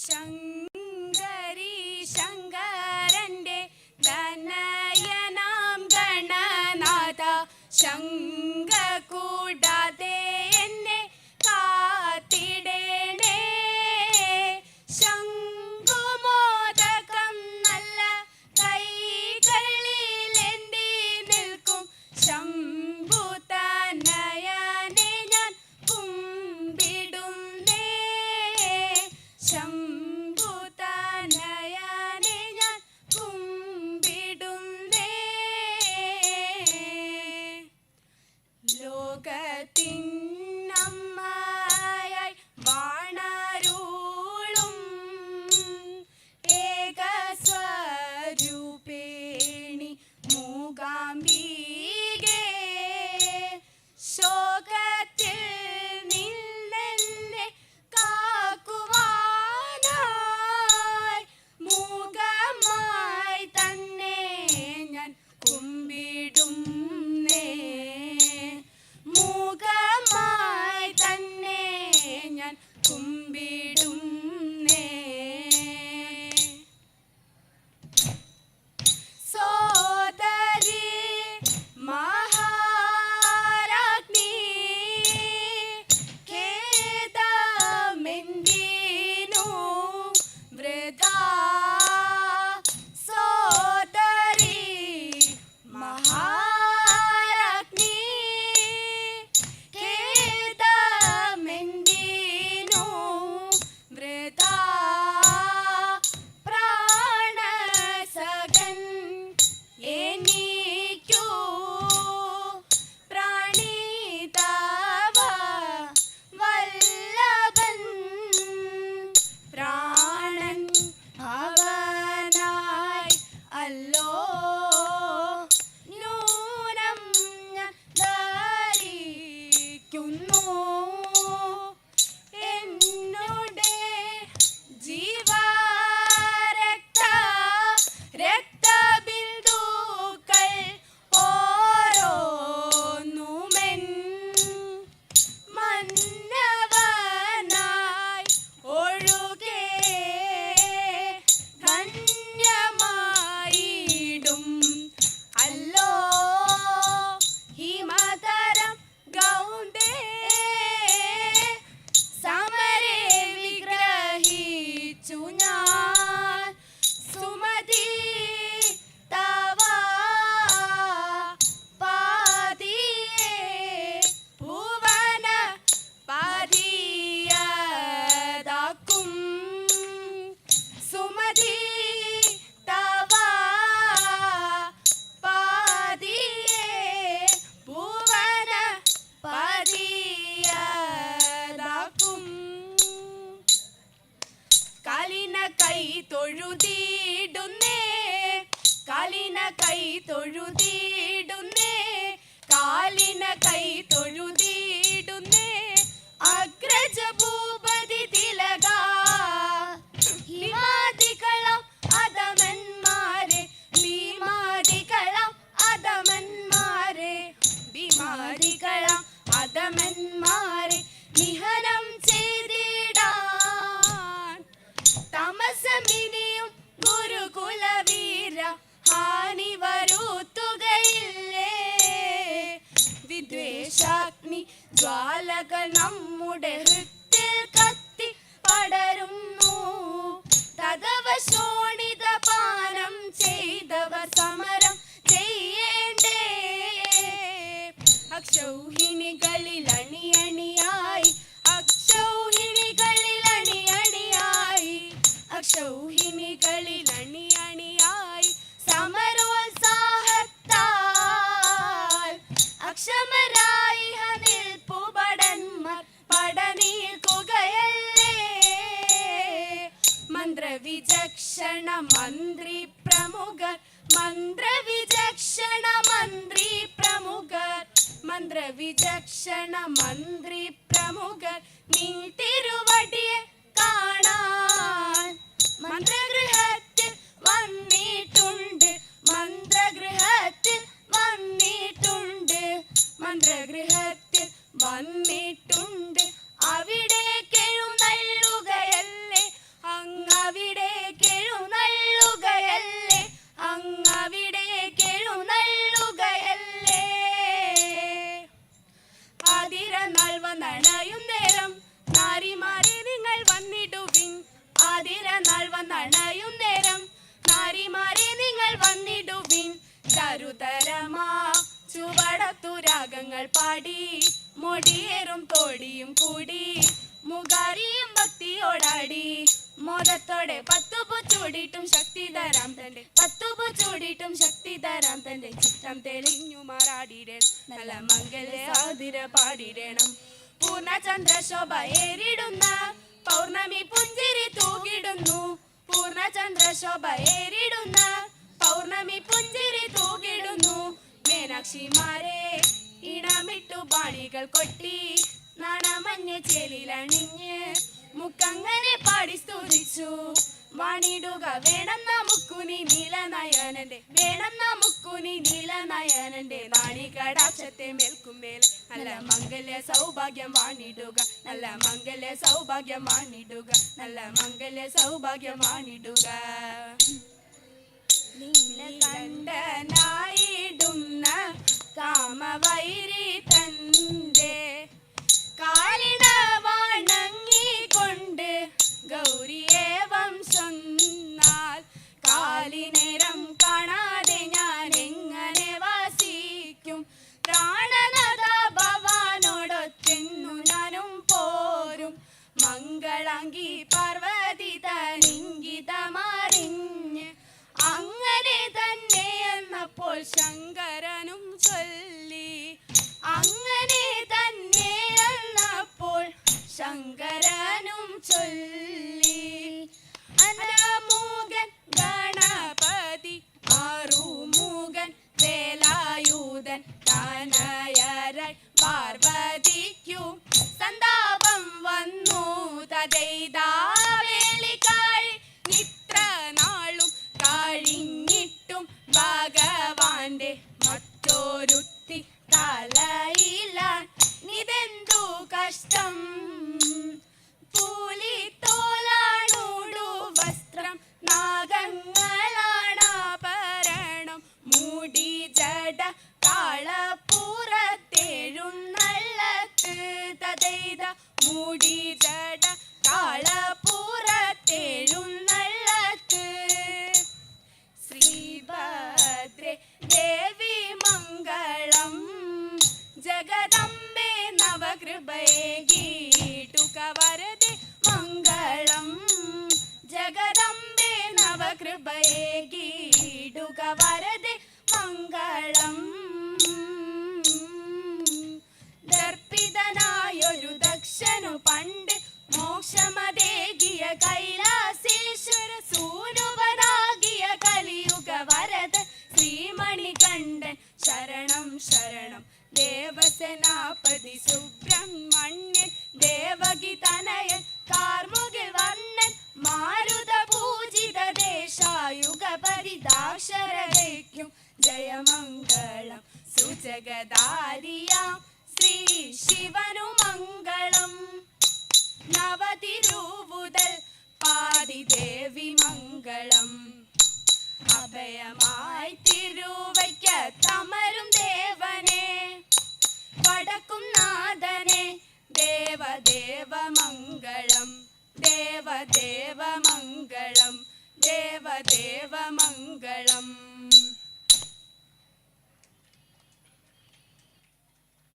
ശങ്കരി ശങ്കരന്റെ തനയനാം ഗണനാഥ ശങ്ക കൂടാതെ എന്നെ കാത്തിടേണേ. ശംഖുമോദകം നല്ല കൈകളിലേന്തി നിൽക്കും ശംഭുതനയനെ ഞാൻ കുമ്പിടുന്നേ. ശംഭുതനയനെ ഞാൻ കുമ്പിടുന്നേ. ലോകത്തിനമ്മയായി വാണരുളും ഏകസ്വരൂപിണി മൂകാംബികേ, ശോകത്തിൽ നിന്നെന്നെ കാക്കുവാനായി മൂകമായി തന്നെ ഞാൻ കുമ്പിടുന്നേ. മൂകമായി തന്നെ ഞാൻ കുമ്പിടുന്നേ. സോദരി മഹാരാജ്ഞി ഖേദമെന്തിനു വൃഥാ. സോദരി മഹാരാജ്ഞി ഖേദമെന്തിനു വൃഥാ. പ്രാണസഖൻ എനിക്കു പ്രാണിതവ വല്ലഭൻ. പ്രാണൻ അവനായി അല്ലോ നൂനം ഞാൻ ധരിക്കുന്നു. എന്നോടെ രക്തബിന്ദുക്കൾ ഓരോന്നുമെൻ മന്നവനായി ഒഴുകെ ധന്യമായിടും അല്ലോ ഹിമതരം ഗൗണ്ടേ. സമരെ വിഗ്രഹിച്ചു ഞാൻ സുമതി തവ പാതിയെ ഭുവന പാതിയതാക്കും. സുമതി തവ പാതിയെ ഭുവന പാതിയതാക്കും. കാലിന കൈ തൊഴുതിടുന്നേ. കാലിന കൈ തൊഴുതിടുന്നേ. കാലിന കൈ തൊഴുതിടുന്നേ. അഗ്രജ ഭൂപതി തിലക ഹിമാദികളം അധമന്മാരെ ഭീമാദികളം അധമന്മാരെ ഭീമാദികളം അധമന്മാരെ നിഹനം ചെയ്തിടാൻ. തമസമിനിയും ഗുരുകുലവീര ഹാനി വരുത്തുകയില്ലേ. വിദ്വേഷാഗ്നി ജ്വാലകൾ നമ്മുടെ ഹൃത്തിൽ കത്തി പടരുന്നു. തദവ ശോണിത പാനം ചെയ്തവർ സമരം ചെയ്യേണ്ടേ. അക്ഷൗഹിണികളിൽ അണിയണിയായി അക്ഷൗഹിണികളിൽ അണിയണിയായി അക്ഷൗഹിണികളിൽ അണിയണിയായി സമരോത്സാഹത്താൽ അക്ഷമരായി നിൽപ്പു ഭടന്മാർ പടനീക്കുകയല്ലേ. മന്ത്രവിചക്ഷണ മന്ത്രി പ്രമുഖർ മന്ത്രവിചക്ഷണ മന്ത്രി പ്രമുഖർ മന്ത്രവിചക്ഷണ മന്ത്രി പ്രമുഖർ നിൻ തിരുവടിയെ കാണാൻ മന്ത്രഗൃഹത്തിൽ വന്നിട്ടുണ്ട്. മന്ത്രഗൃഹത്തിൽ വന്നിട്ടുണ്ട്. മന്ത്രഗൃഹത്തിൽ വന്നിട്ടുണ്ട്. അവിടെ എഴുന്നള്ളുകയല്ലേ അങ്ങ് പാട്ടുകൾ പാടി മൊടിയേറും തോടിയും കൂടി മുഖാരിയും ഭക്തിയോടാടി മോദത്തോടെ പത്തുപൂ ചൂടിയിട്ടും ശക്തി തരാം തന്റെ പത്തുപൂ ചൂടിയിട്ടും ശക്തി തരാം തന്റെ ചിത്രം തെളിഞ്ഞു മാറാടിടേണം നല്ല മംഗല്യ ആതിര പാടിടേണം പൂർണ്ണചന്ദ്രശോഭ ഏറിടുന്ന പൗർണമി പുഞ്ചിരി തൂകിടുന്നു പൂർണ്ണചന്ദ്രശോഭ ഏറിടുന്ന പൗർണമി പുഞ്ചിരി തൂകിടുന്നു മീനാക്ഷിമാരെ ഇണമിട്ടു ബാണികൾ കൊട്ടി നാണമഞ്ഞ ചേലിലണിഞ്ഞ് മുക്കങ്ങനെ പാടി സ്തുതിച്ചു വാണിടുക വേണം നമുക്കുനി നീലനയനന്റെ വേണം നമുക്കുനി നീലനയനന്റെ നാണികടാക്ഷത്തെ മേൽക്കുമേൽ നല്ല മംഗല്യ സൗഭാഗ്യം വാണിടുക നല്ല മംഗല്യ സൗഭാഗ്യം വാണിടുക നല്ല മംഗല്യ സൗഭാഗ്യം വാണിടുക നീലകണ്ഠനായിടുന്ന കാമവൈരി തന്റെ കാലിട വണങ്ങിക്കൊണ്ട് ഗൗരിയേവം ചൊന്നാൽ കാലിനേരം കാണാതെ ഞാൻ എങ്ങനെ വാസിക്കും പ്രാണനാഥ ഭവാനോടൊത്തെന്നു ഞാനും പോരും മംഗളാംഗി പാർവതി തനിങ്കിതമറിഞ്ഞ് അങ്ങനെ തന്നെ എന്നപ്പോൾ ശങ്കരനും ചൊല്ലി അങ്ങനെ തന്നെ എന്നപ്പോൾ ശങ്കരനും ചൊല്ലി അനമൂകൻ ഗണപതി ആറുമുകൻ വേലായുധൻ തനയരായി പാർവതിക്കും സന്താപം വന്നു തദൈതാവേളിക്കായി ഇത്ര നാളും കഴിഞ്ഞിട്ടും ഭഗവാന്റെ മറ്റൊരുത്തി തലയിലാൻ ഇതെന്തു കഷ്ടം പൂലിത്തോലാണൂടു വസ്ത്രം നാഗങ്ങളാണാഭരണം മൂടി ജട കാളപ്പുറത്തെഴുന്നള്ളത്ത് തദൈത മൂടി ജട കാളപ്പുറത്തെഴുന്നള്ളത്ത് ശ്രീഭദ്രേ ദേവി മംഗളം ജഗദംബേ നവകൃപയേ ഗീട്ടുക വരദേ മംഗളം ജഗദംബേ നവകൃപയേ ഗീട്ടുക വരദേ മംഗളം ദർപ്പിതനായൊരു ദക്ഷനു പണ്ട് മോക്ഷമതേകിയ കൈലാസേശ്വര സൂനുവനാകിയ കലിയുഗ വരദ ശ്രീമണികണ്ഠൻ ശരണം ശരണം ദേവസേനാപതി സുബ്രഹ്മണ്യൻ ദേവകി തനയൻ കാർമുകിൽ വർണ്ണൻ മാരുത പൂജിത ദേശായുഗ പരിദാക്ഷരതയ്ക്കും ജയമംഗളം സുജഗദാരിയാം ശ്രീ ശിവനു മംഗളം നവതിരുവുതൽ പാതിദേവി മംഗളം അഭയമായി തിരുവയ്ക്ക തമരും ദേവനെ വടക്കും നാഥനെ ദേവദേവ മംഗളം ദേവദേവ മംഗളം ദേവദേവ മംഗളം